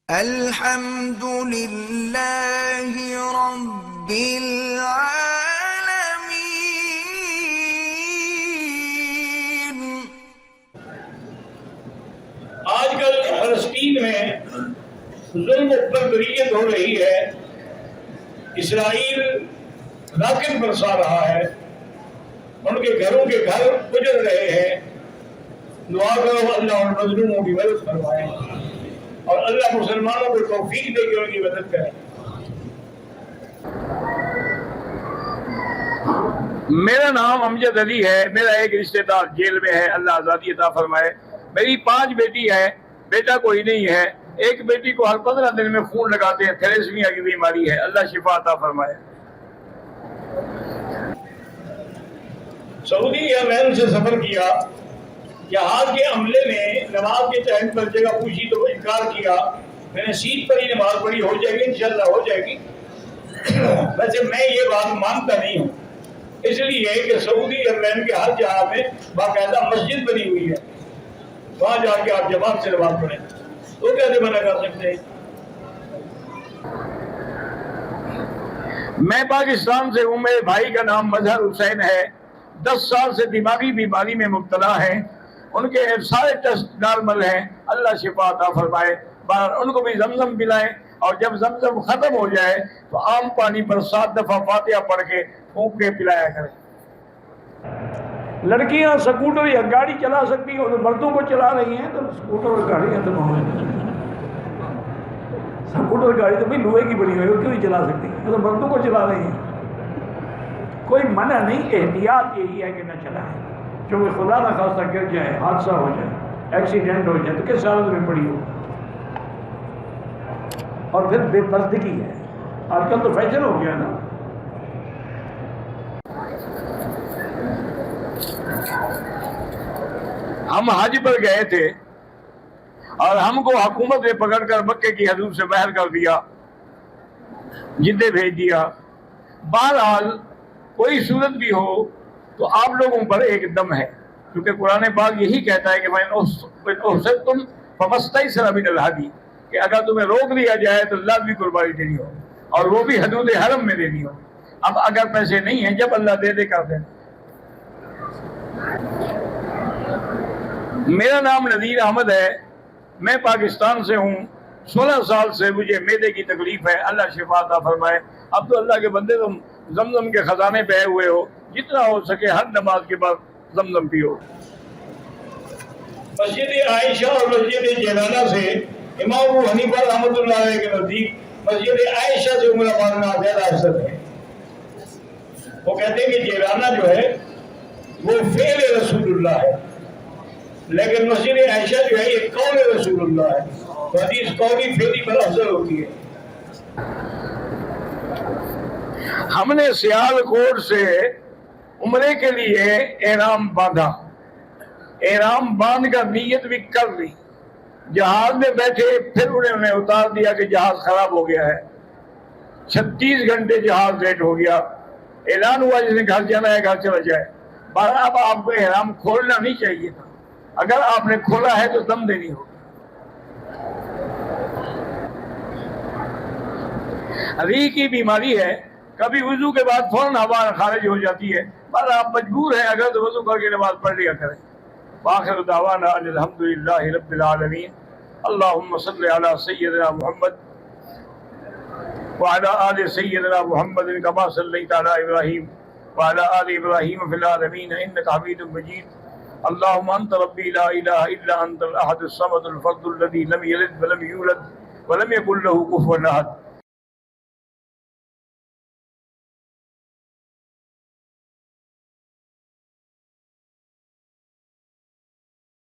الحمد لله رب العالمين۔ آج کل فلسطین میں ظلم پر بریت ہو رہی ہے، اسرائیل راکٹ برسا رہا ہے، ان کے گھروں کے گھر اجڑ رہے ہیں۔ دعا کرو اللہ ان مظلوموں کی مدد فرمائے اور اللہ مسلمانوں کو توفیق دے کے ان کی مدد کرے۔ میرا نام امجد علی ہے، میرا ایک رشتہ دار جیل میں ہے، اللہ آزادی عطا فرمائے۔ میری 5 بیٹی ہے، بیٹا کوئی نہیں ہے۔ ایک بیٹی کو ہر 15 دن میں خون لگاتے ہیں، تھیلیسیمیا کی بیماری ہے، اللہ شفا عطا فرمائے۔ سعودی ایئرلائن سے سفر کیا، جہاز کے عملے نے نماز کے ٹائم پر جگہ پوچھی تو انکار کیا۔ میں نے سیٹ پر ہی نماز پڑھی، ہو جائے گی انشاءاللہ ہو جائے گی۔ ویسے میں یہ بات مانتا نہیں ہوں، اس لیے کہ سعودی ایئرلائن کے ہر جہاز میں باقاعدہ مسجد بنی ہوئی ہے، وہاں جا کے آپ جماعت سے نماز پڑھیں، تو کیسے منع کر سکتے ہیں؟ میں پاکستان سے ہوں، میرے بھائی کا نام مظہر حسین ہے، 10 سال سے دماغی بیماری میں مبتلا ہے، ان کے سارے ٹیسٹ نارمل ہیں، اللہ شفا عطا فرمائے۔ ان کو بھی زمزم پلائیں، اور جب زمزم ختم ہو جائے تو عام پانی پر 7 دفعہ فاتحہ پڑھ کے پھونک کے پلایا کریں۔ لڑکیاں سکوٹر یا گاڑی چلا سکتی ہیں اور مردوں کو چلا رہی ہیں، تو سکوٹر اور گاڑیاں تو سکوٹر گاڑی تو بھائی لوہے کی بنی ہوئی ہے، کیوں نہیں چلا سکتی؟ تو مردوں کو چلا رہی ہیں، کوئی منع نہیں، احتیاط یہی ہے کہ نہ چلائیں، کیونکہ خدا نہ خواستہ گر جائے، حادثہ ہو جائے، ایکسیڈنٹ ہو جائے تو کس حالت میں پڑی ہو۔ اور پھر بے پردگی ہے، آج کل تو فیشن ہو گیا نا۔ ہم حج پر گئے تھے اور ہم کو حکومت نے پکڑ کر مکے کی حدود سے باہر کر دیا، جدے بھیج دیا۔ بہرحال کوئی صورت بھی ہو تو آپ لوگوں پر ایک دم ہے، کیونکہ قرآن پاک یہی کہتا ہے کہ تم فمستیسر من الہدی، کہ اگر تمہیں روک دیا جائے تو لازمی قربانی دینی ہو، اور وہ بھی حدود حرم میں دینی ہو۔ اب اگر پیسے نہیں ہیں، جب اللہ دے دے کر دیں۔ میرا نام نذیر احمد ہے، میں پاکستان سے ہوں، 16 سال سے مجھے معدے کی تکلیف ہے، اللہ شفا عطا فرمائے۔ اب تو اللہ کے بندے تم زمزم کے خزانے پہ ہوئے ہو، جتنا ہو سکے ہر نماز کے بعد زمزم پیو۔ مسجد عائشہ اور مسجد جیلانہ سے امام ابو حنیفہ رحمۃ اللہ علیہ کے نزدیک مسجد عائشہ سے عمرہ ماننا زیادہ افضل ہے۔ وہ کہتے ہیں کہ جیلانہ جو ہے وہ فعل رسول اللہ ہے، لیکن مسجد عائشہ جو ہے یہ قول رسول اللہ ہے، تو حدیث قولی فعلی پر افضل ہوتی ہے۔ ہم نے سیالکوٹ سے عمرے کے لیے احرام باندھا، احرام باندھ کر نیت بھی کر لی، جہاز میں بیٹھے، پھر انہوں نے اتار دیا کہ جہاز خراب ہو گیا ہے، 36 گھنٹے جہاز لیٹ ہو گیا، اعلان ہوا جس نے گھر جانا ہے گھر چلا جائے۔ اب آپ کو احرام کھولنا نہیں چاہیے تھا، اگر آپ نے کھولا ہے تو دم دینی ہوگی۔ ریح کی بیماری ہے، کبھی وضو کے بعد فوراً ہوا خارج ہو جاتی ہے، پر آپ مجبور ہیں اگر تو وضو کر کے نماز پڑھ لیا کریں۔ وآخر دعوانا ان الحمدللہ رب العالمین۔ اللہم صلی علی سیدنا محمد وعلی آل سیدنا محمد کما صلیت علی ابراہیم وعلی آل ابراہیم فی العالمین انک حمید مجید۔ اللہم انت ربی لا الہ الا انت الاحد الصمد الفرد الذی لم یلد ولم یولد ولم یکن له کفوا احد۔